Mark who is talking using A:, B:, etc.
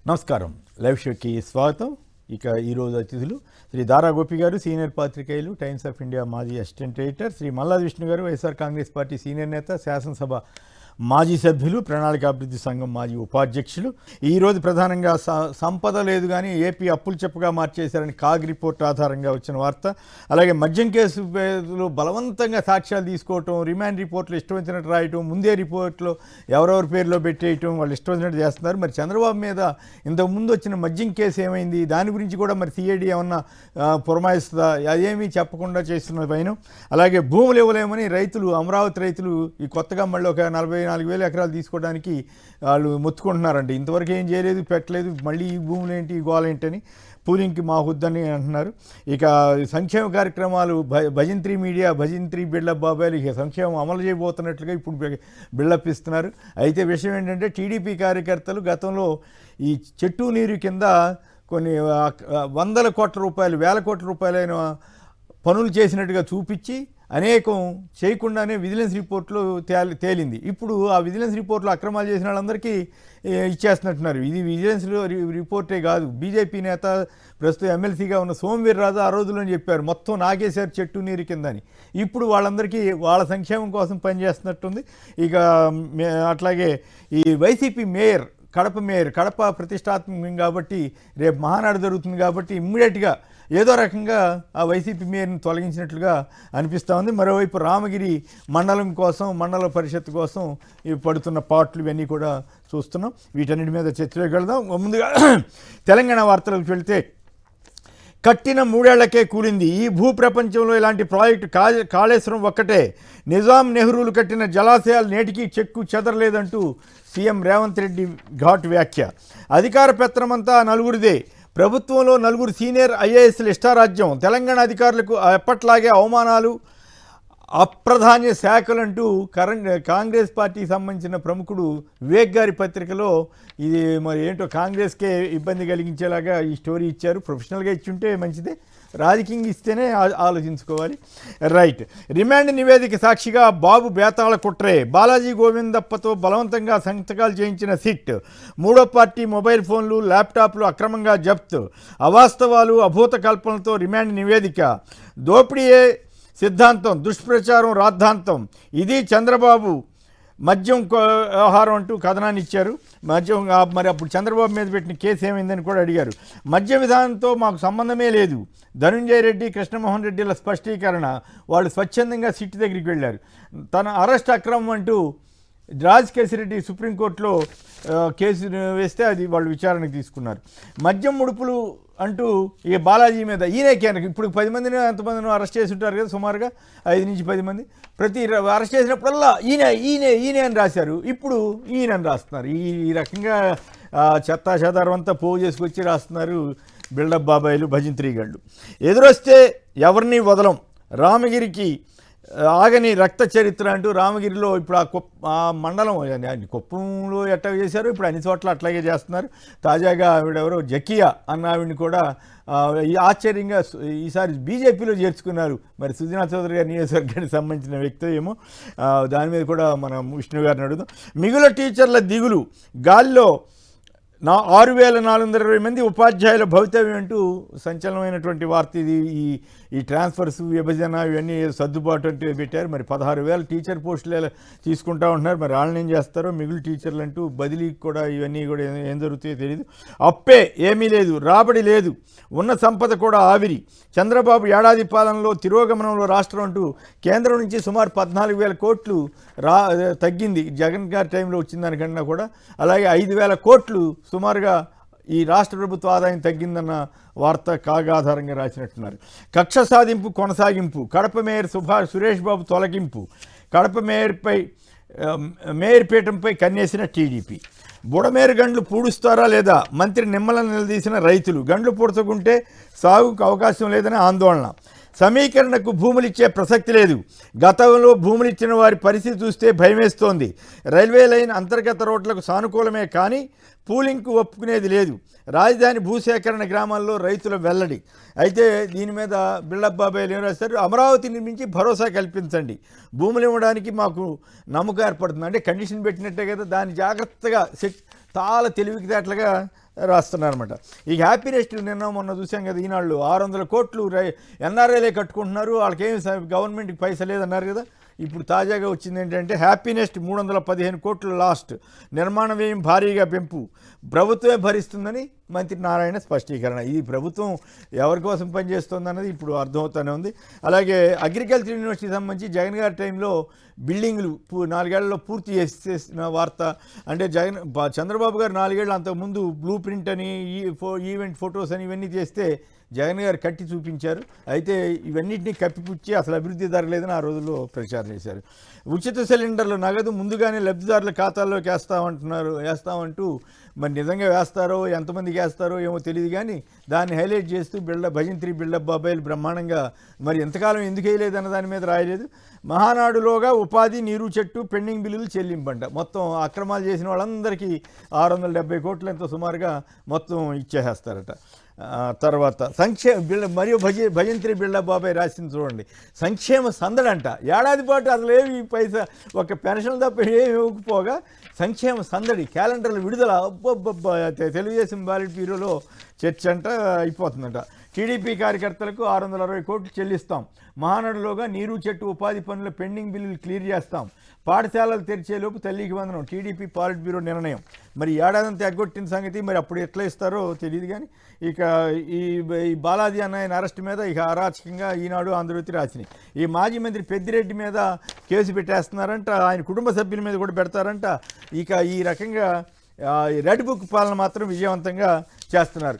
A: నమస్కారం. లైవ్ షోకి స్వాగతం. ఇక ఈరోజు అతిథులు శ్రీ దారా గోపి గారు, సీనియర్ పాత్రికేయులు, టైమ్స్ ఆఫ్ ఇండియా మాజీ అసిస్టెంట్ ఎడిటర్, శ్రీ మల్లాది విష్ణు గారు, వైఎస్ఆర్ కాంగ్రెస్ పార్టీ సీనియర్ నేత, శాసనసభ మాజీ సభ్యులు, ప్రణాళిక అభివృద్ధి సంఘం మాజీ ఉపాధ్యక్షులు. ఈరోజు ప్రధానంగా సంపద లేదు కానీ ఏపీ అప్పులు చెప్పగా మార్చేశారని కాగ్ రిపోర్ట్ ఆధారంగా వచ్చిన వార్త, అలాగే మద్యం కేసులో బలవంతంగా సాక్ష్యాలు తీసుకోవటం, రిమాండ్ రిపోర్ట్లు ఇష్టం వచ్చినట్టు రాయటం, ముందే రిపోర్ట్లో ఎవరెవరి పేరులో పెట్టేయటం, వాళ్ళు ఇష్టం వచ్చినట్టు చేస్తున్నారు. మరి చంద్రబాబు మీద ఇంతకుముందు వచ్చిన మద్యం కేసు ఏమైంది, దాని గురించి కూడా మరి సిఐడి ఏమన్నా పురమాయిస్తుందా, అదేమీ చెప్పకుండా చేస్తున్న పైన, అలాగే భూములు ఇవ్వలేమని రైతులు, అమరావతి రైతులు ఈ కొత్తగా మళ్ళీ ఒక 44,000 ఎకరాలు తీసుకోవడానికి వాళ్ళు మొత్తుకుంటున్నారండి. ఇంతవరకు ఏం చేయలేదు, పెట్టలేదు, మళ్ళీ ఈ భూములు ఏంటి, ఈ గోల ఏంటని పూలింగ్కి మా హుద్దని అంటున్నారు. ఇక సంక్షేమ కార్యక్రమాలు భజంత్రి మీడియా, భజంత్రి బిల్డప్ బాబాయిలు ఇక సంక్షేమం అమలు చేయబోతున్నట్లుగా ఇప్పుడు బిల్డప్ ఇస్తున్నారు. అయితే విషయం ఏంటంటే టీడీపీ కార్యకర్తలు గతంలో ఈ చెట్టు నీరు కింద కొన్ని వందల కోట్ల రూపాయలు, వేల కోట్ల రూపాయలైన పనులు చేసినట్టుగా చూపించి అనేకం చేయకుండానే విజిలెన్స్ రిపోర్ట్లో తేలింది. ఇప్పుడు ఆ విజిలెన్స్ రిపోర్ట్లో అక్రమాలు చేసిన వాళ్ళందరికీ ఇచ్చేస్తున్నట్టున్నారు. ఇది విజిలెన్స్ రిపోర్టే కాదు, బీజేపీ నేత ప్రస్తుతం ఎమ్మెల్సీగా ఉన్న సోమవీర్రాజు ఆ రోజుల్లో చెప్పారు మొత్తం నాగేశారు చెట్టు నీరు కిందని. ఇప్పుడు వాళ్ళందరికీ వాళ్ళ సంక్షేమం కోసం పనిచేస్తున్నట్టుంది. ఇక అట్లాగే ఈ వైసీపీ మేయర్, కడప ప్రతిష్టాత్మకం కాబట్టి రేపు మహానాడు జరుగుతుంది కాబట్టి ఇమ్మీడియట్గా ఏదో రకంగా ఆ వైసీపీ మేయర్ని తొలగించినట్లుగా అనిపిస్తూ ఉంది. మరోవైపు రామగిరి మండలం కోసం, మండల పరిషత్ కోసం ఇవి పడుతున్న పాటలు ఇవన్నీ కూడా చూస్తున్నాం. వీటన్నిటి మీద చర్చలోకి వెళ్దాం. ముందుగా తెలంగాణ వార్తలకు వెళ్తే, కట్టిన 3 ఏళ్లకే కూలింది. ఈ భూ ప్రపంచంలో ఇలాంటి ప్రాజెక్టు కాళేశ్వరం ఒక్కటే. నిజాం నెహ్రూలు కట్టిన జలాశయాలు నేటికి చెక్కు చెదరలేదంటూ సీఎం రేవంత్ రెడ్డి ఘాట్ వ్యాఖ్య. అధికార పెత్తనమంతా నలుగురిదే. ప్రభుత్వంలో 4 సీనియర్ ఐఏఎస్లు ఇష్టారాజ్యం. తెలంగాణ అధికారులకు ఎప్పట్లాగే అవమానాలు, అప్రధాన్య శాఖలంటూ కాంగ్రెస్ పార్టీకి సంబంధించిన ప్రముఖుడు వివేక్ గారి పత్రికలో ఇది మరి ఏంటో కాంగ్రెస్కే ఇబ్బంది కలిగించేలాగా ఈ స్టోరీ ఇచ్చారు. ప్రొఫెషనల్గా ఇచ్చుంటే మంచిదే, రాజకీయంగా ఇస్తేనే ఆలోచించుకోవాలి. రైట్. రిమాండ్ నివేదిక సాక్షిగా బాబు బేతాళ కుట్రే. బాలాజీ గోవిందప్పతో బలవంతంగా సంతకాలు చేయించిన సిట్. 3వ పార్టీ మొబైల్ ఫోన్లు, ల్యాప్టాప్లు అక్రమంగా జప్తు. అవాస్తవాలు, అభూత కల్పనలతో రిమాండ్ నివేదిక. దోపిడీయే సిద్ధాంతం, దుష్ప్రచారం రాద్ధాంతం. ఇది చంద్రబాబు మద్యం వ్యవహారం అంటూ కథనాన్ని ఇచ్చారు. మద్యం మరి అప్పుడు చంద్రబాబు మీద పెట్టిన కేసు ఏమైందని కూడా అడిగారు. మద్య విధానంతో మాకు సంబంధమే లేదు. ధనుంజయ రెడ్డి, కృష్ణమోహన్ రెడ్డిల స్పష్టీకరణ. వాళ్ళు స్వచ్ఛందంగా సిట్ దగ్గరికి వెళ్ళారు. తన అరెస్ట్ అక్రమం అంటూ రాజకేశిరెడ్డి సుప్రీంకోర్టులో కేసు వేస్తే అది వాళ్ళు విచారణకు తీసుకున్నారు. మద్యం ముడుపులు అంటూ ఇక బాలాజీ మీద ఈయనకే ఇప్పుడు 10 మందిని ఎంతమందినో అరెస్ట్ చేసి ఉంటారు కదా, సుమారుగా 5 నుంచి 10 మంది. ప్రతి అరెస్ట్ చేసినప్పుడల్లా ఈయన అని రాశారు, ఇప్పుడు ఈయనని రాస్తున్నారు. ఈ రకంగా చెత్తా చెదారం అంతా పోగు చేసుకొచ్చి రాస్తున్నారు బిల్డప్ బాబాయిలు, భజంత్రీ గళ్ళు. ఎదురొస్తే ఎవరిని వదలం. రామగిరికి ఆగని రక్త చరిత్ర అంటూ రామగిరిలో ఇప్పుడు ఆ మండలం కుప్పంలో ఎట్లా చేశారు, ఇప్పుడు అన్ని చోట్ల అట్లాగే చేస్తున్నారు. తాజాగా ఆవిడెవరో జకియా అన్న ఆవిడని కూడా ఆశ్చర్యంగా ఈసారి బీజేపీలో చేర్చుకున్నారు. మరి సుజనా చౌదరి గారి నియోజకవర్గానికి సంబంధించిన వ్యక్తి ఏమో, దాని మీద కూడా మనం విష్ణు గారిని అడుగుదాం. మిగులు టీచర్ల దిగులు. గాల్లో 6,420 మంది ఉపాధ్యాయుల భవితవ్యం అంటూ సంచలనమైనటువంటి వార్త ఇది. ఈ ట్రాన్స్ఫర్స్, విభజన ఇవన్నీ సర్దుబాటు అంటే పెట్టారు. మరి 16,000 టీచర్ పోస్టులు తీసుకుంటా ఉంటున్నారు. మరి వాళ్ళని ఏం చేస్తారో. మిగులు టీచర్లు అంటూ బదిలీ కూడా ఇవన్నీ కూడా ఏం జరుగుతాయో తెలియదు. అప్పే ఏమీ లేదు, రాబడి లేదు, ఉన్న సంపద కూడా ఆవిరి. చంద్రబాబు ఏడాది పాలనలో తిరోగమనంలో రాష్ట్రం అంటూ కేంద్రం నుంచి సుమారు 14,000 కోట్లు తగ్గింది. జగన్ గారి టైంలో వచ్చిన దానికన్నా కూడా. అలాగే 5,000 కోట్లు సుమారుగా ఈ రాష్ట్ర ప్రభుత్వ ఆదాయం తగ్గిందన్న వార్త కాగాధారంగా రాసినట్టున్నారు. కక్ష సాధింపు కొనసాగింపు. కడప మేయర్ సురేష్ బాబు తొలగింపు. కడప మేయర్ పీఠంపై కన్నేసిన టీడీపీ. బుడమేరు గండ్లు పూడుస్తారా లేదా, మంత్రి నిమ్మలను నిలదీసిన రైతులు. గండ్లు పూడ్చుకుంటే సాగుకు అవకాశం లేదని ఆందోళన. సమీకరణకు భూములిచ్చే ప్రసక్తి లేదు. గతంలో భూములిచ్చిన వారి పరిస్థితి చూస్తే భయమేస్తోంది. రైల్వే లైన్, అంతర్గత రోడ్లకు సానుకూలమే కానీ పూలింగ్కు ఒప్పుకునేది లేదు. రాజధాని భూసేకరణ గ్రామాల్లో రైతుల వెల్లడి. అయితే దీని మీద బిల్డప్ బాబాయ్లు ఏం రాస్తారు, అమరావతి నిర్మించి భరోసా కల్పించండి, భూములు ఇవ్వడానికి మాకు నమ్మకం ఏర్పడుతుంది. అంటే కండిషన్ పెట్టినట్టే కదా, దాన్ని జాగ్రత్తగా చాలా తెలివితేటలుగా రాస్తున్నారన్నమాట. ఈ హ్యాపీనెస్ట్ నిన్న మొన్న చూసాం కదా, ఈనాళ్ళు 600 కోట్లు ఎన్ఆర్ఐలే కట్టుకుంటున్నారు, వాళ్ళకేమి గవర్నమెంట్కి పైసా లేదన్నారు కదా. ఇప్పుడు తాజాగా వచ్చింది ఏంటంటే హ్యాపీనెస్ట్ 315 కోట్లు లాస్ట్, నిర్మాణ వ్యయం భారీగా పెంపు, ప్రభుత్వమే భరిస్తుందని మంత్రి నారాయణ స్పష్టీకరణ. ఇది ప్రభుత్వం ఎవరి కోసం పనిచేస్తుందన్నది ఇప్పుడు అర్థమవుతూనే ఉంది. అలాగే అగ్రికల్చర్ యూనివర్సిటీకి సంబంధించి జగన్ గారి టైంలో బిల్డింగ్లు 4 ఏళ్లలో పూర్తి చేసిన వార్త. అంటే చంద్రబాబు గారు 4 ఏళ్ళు అంతకుముందు బ్లూ ప్రింట్ అని ఈవెంట్ ఫొటోస్ అని ఇవన్నీ చేస్తే జగన్ గారు కట్టి చూపించారు. అయితే ఇవన్నింటినీ కప్పిపుచ్చి అసలు అభివృద్ధి జరగలేదని ఆ రోజుల్లో ప్రచారం చేశారు. ఉచిత సిలిండర్లు నగదు ముందుగానే లబ్ధిదారుల ఖాతాల్లోకి వేస్తామంటూ మరి నిజంగా వేస్తారో ఎంతమందికి వేస్తారో ఏమో తెలియదు, కానీ దాన్ని హైలైట్ చేస్తూ భజంత్రి బిల్డప్ బాబాయిలు బ్రహ్మాండంగా మరి ఎంతకాలం ఎందుకు వేయలేదన్న దాని మీద రాయలేదు. మహానాడులోగా ఉపాధి, నీరు చెట్టు, పెండింగ్ బిల్లులు చెల్లింపంట. మొత్తం అక్రమాలు చేసిన వాళ్ళందరికీ 670 కోట్లు ఎంతో సుమారుగా మొత్తం ఇచ్చేసేస్తారట. తర్వాత మరియు భజంత్రి బిల్డప్ బాబాయ్ రాసింది చూడండి, సంక్షేమ సందడంట. ఏడాది పాటు అసలు ఏమి పైసా ఒక పెన్షన్ తప్ప ఏమి ఇవ్వకపోగా సంక్షేమ సందడి, క్యాలెండర్లు విడుదల. అబ్బబ్బబ్బా, తెలుగుదేశం బ్యాలెట్ బ్యూరోలో చర్చ అంట అయిపోతుందంట. టీడీపీ కార్యకర్తలకు 660 కోట్లు చెల్లిస్తాం, మహానాడులోగా నీరు చెట్టు ఉపాధి పనుల పెండింగ్ బిల్లులు క్లియర్ చేస్తాం, పాఠశాలలు తెరిచేలోపు తల్లికి వందనం, టీడీపీ పాలిట్ బ్యూరో నిర్ణయం. మరి ఏడాదంతా ఎగ్గొట్టిన సంగతి మరి అప్పుడు ఎట్లా ఇస్తారో తెలియదు. కానీ ఇక ఈ బాలాజీ అన్నయ్య అరెస్ట్ మీద ఇక అరాచకంగా ఈనాడు, ఆంధ్రజ్యోతి రాసినాయి. ఈ మాజీ మంత్రి పెద్దిరెడ్డి మీద కేసు పెట్టేస్తున్నారంట, ఆయన కుటుంబ సభ్యుల మీద కూడా పెడతారంట. ఇక ఈ రకంగా రెడ్ బుక్ పాలన మాత్రం విజయవంతంగా చేస్తున్నారు.